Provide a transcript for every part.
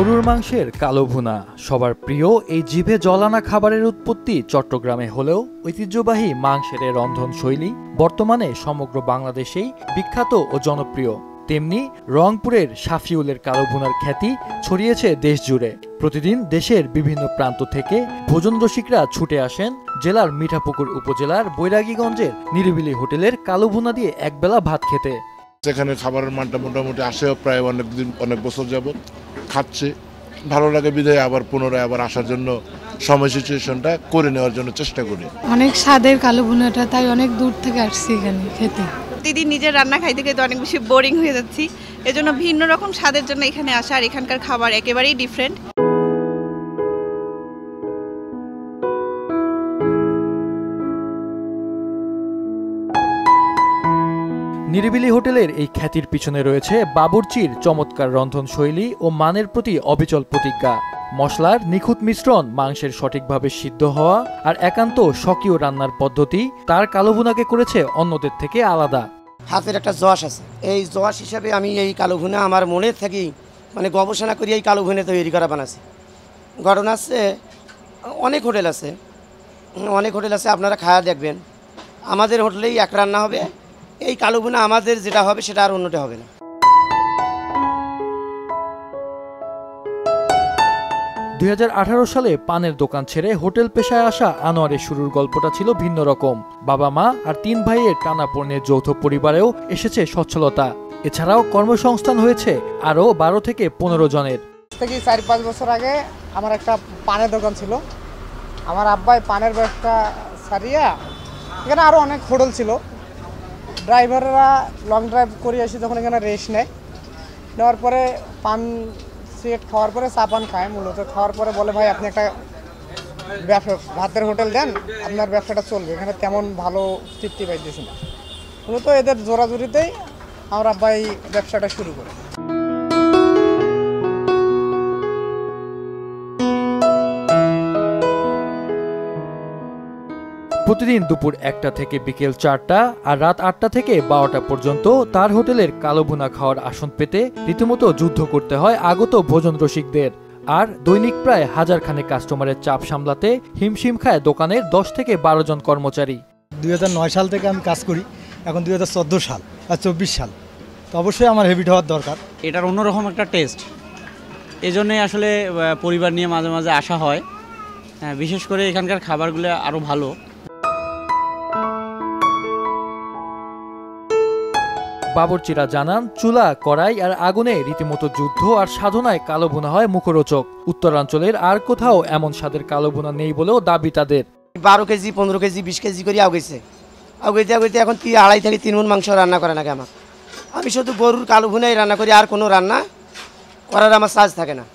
গরুর মাংসের কালো ভুনা সবার প্রিয় এই জিভে জলানা খাবারের উৎপত্তি চট্টগ্রামে হলেও ঐতিহ্যবাহী মাংসের রন্ধনশৈলী বর্তমানে সমগ্র বাংলাদেশেই বিখ্যাত ও জনপ্রিয়। তেমনি রংপুরের শাফিউলের কালো ভুনার খ্যাতি ছড়িয়েছে দেশ জুড়ে। প্রতিদিন দেশের বিভিন্ন প্রান্ত থেকে ভোজন রসিকরা ছুটে আসেন জেলার মিঠাপুকুর উপজেলার বৈরাগীগঞ্জের নিরিবিলি হোটেলের কালো ভুনা দিয়ে একবেলা ভাত খেতে। সেখানে খাবারের মানটা মোটামুটি আসেও প্রায় অনেক বছর যাবত খাচ্ছে, ভালো লাগে বিধায় আবার পুনরায় আবার আসার জন্য সময় সিচুয়েশনটা করে নেওয়ার জন্য চেষ্টা করি। অনেক স্বাদের কালো ভুনাটা, তাই অনেক দূর থেকে আসছি এখানে খেতে। প্রতিদিন নিজের রান্না খাইতে খাইতে অনেক বেশি বোরিং হয়ে যাচ্ছি, এজন্য ভিন্ন রকম স্বাদের জন্য এখানে আসা। আর এখানকার খাবার একেবারেই ডিফারেন্ট। নিরিবিলি হোটেলের এই খ্যাতির পিছনে রয়েছে বাবুর্চির চমৎকার রন্ধনশৈলী ও মানের প্রতি অবিচল প্রতিজ্ঞা। মশলার নিখুঁত মিশ্রণ, মাংসের সঠিকভাবে সিদ্ধ হওয়া আর একান্ত স্বকীয় রান্নার পদ্ধতি তার কালো ভুনাকে করেছে অন্যদের থেকে আলাদা। হাতের একটা জশ আছে, এই জশ হিসাবে আমি এই কালো ভুনা আমার মনের থেকে গবেষণা করি এই কালো ভুনা তৈরি করা বানাচ্ছি। ঘটনা আছে, অনেক হোটেল আছে, আপনারা খায়া দেখবেন। আমাদের হোটেলেই এক রান্না হবে, এই কালো ভুনা আমাদের যেটা হবে সেটা আর অন্যটা হবে না। সালে পানের দোকান ছেড়ে হোটেল পেশায় আসা আনোয়ারের শুরুর গল্পটা ছিল ভিন্ন রকম। বাবা মা আর 3 ভাইয়ের টানাপোড়েনের যৌথ পরিবারেও এসেছে সচ্ছলতা। এছাড়াও কর্মসংস্থান হয়েছে আরও 12 থেকে 15 জনের। 4-5 বছর আগে আমার একটা পানের দোকান ছিল। আমার আব্বাই পানের ব্যবসা ছাড়িয়া এখানে আরও অনেক হোটেল ছিল। ড্রাইভাররা লং ড্রাইভ করে আসি, যখন এখানে রেস্ট নেওয়ার পরে পান সিগারেট খাওয়ার পরে চা পান খায়, মূলত খাওয়ার পরে বলে, ভাই আপনি একটা ব্যবসা ভাতের হোটেল দেন, আপনার ব্যবসাটা চলবে। এখানে তেমন ভালো তৃপ্তি পাইতেছি না। মূলত এদের জোরাজুরিতেই আমার আব্বাই ব্যবসাটা শুরু করে। প্রতিদিন দুপুর 1টা থেকে বিকেল 4টা আর রাত 8টা থেকে 12টা পর্যন্ত তার হোটেলের কালো ভুনা খাওয়ার আসন পেতে রীতিমতো যুদ্ধ করতে হয় আগত ভোজন রসিকদের। আর দৈনিক প্রায় 1000 খানেক কাস্টমারের চাপ সামলাতে হিমশিম খায় দোকানের 10 থেকে 12 জন কর্মচারী। 2009 সাল থেকে আমি কাজ করি, এখন 2014 সাল আর 24 সাল, তো অবশ্যই আমার হ্যাবিট হওয়ার দরকার। এটার অন্যরকম একটা টেস্ট, এই জন্যই আসলে পরিবার নিয়ে মাঝে মাঝে আসা হয়। বিশেষ করে এখানকার খাবারগুলো আরও ভালো। বাবুর্চিরা জানান, চুলা, কড়াই আর আগুনে রীতিমতো যুদ্ধ আর সাধনায় কালো ভুনা হয় মুখরোচক। উত্তরাঞ্চলের আর কোথাও এমন স্বাদের কালো ভুনা নেই বলেও দাবি তাদের। 12 কেজি 15 কেজি 20 কেজি করে আগাইতে এখন 2.5 থেকে 3 মণ মাংস রান্না করে নাকি আমার। আমি শুধু গরুর কালো ভুনাই রান্না করি, আর কোনো রান্না করার আমার সাজ থাকে না।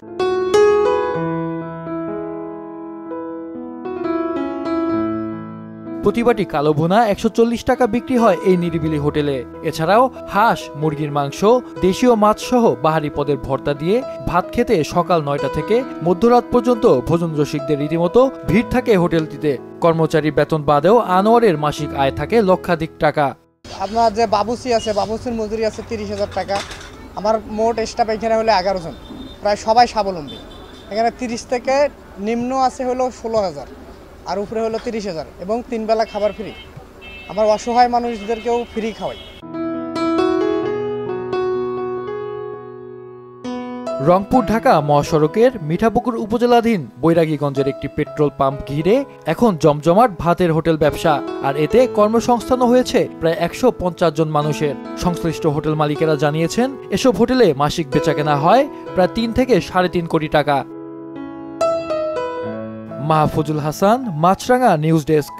প্রতিবাটি কালো ভুনা 140 টাকা বিক্রি হয় এই নিরিবিলি হোটেলে। এছাড়াও হাঁস, মুরগির মাংস, দেশীয় মাছ সহ বাহারি পদের ভর্তা দিয়ে ভাত খেতে সকাল 9টা থেকে মধ্যরাত পর্যন্ত ভোজন রসিকদের রীতিমতো ভিড় থাকে হোটেলটিতে। কর্মচারী বেতন বাদেও আনোয়ারের মাসিক আয় থাকে লক্ষাধিক টাকা। আপনার যে বাবুসি আছে, বাবুসির মজুরি আছে 30,000 টাকা। আমার মোট স্টাফ এখানে হলো 11 জন, প্রায় সবাই স্বাবলম্বী। এখানে 30 থেকে নিম্ন আছে হলো 16,000 আর উপরে হলো 30,000 এবং 3 বেলা খাবার ফ্রি। আমার অসহায় মানুষদেরকেও ফ্রি খাওয়াই। রংপুর ঢাকা মহাসড়কের মিঠাপুকুর উপজেলাধীন বৈরাগীগঞ্জের একটি পেট্রোল পাম্প ঘিরে এখন জমজমাট ভাতের হোটেল ব্যবসা। আর এতে কর্মসংস্থানও হয়েছে প্রায় 150 জন মানুষের। সংশ্লিষ্ট হোটেল মালিকেরা জানিয়েছেন, এসব হোটেলে মাসিক বেচাকেনা হয় প্রায় 3 থেকে 3.5 কোটি টাকা। মাহফুজুল হাসান, মাছরাঙা নিউজ ডেস্ক।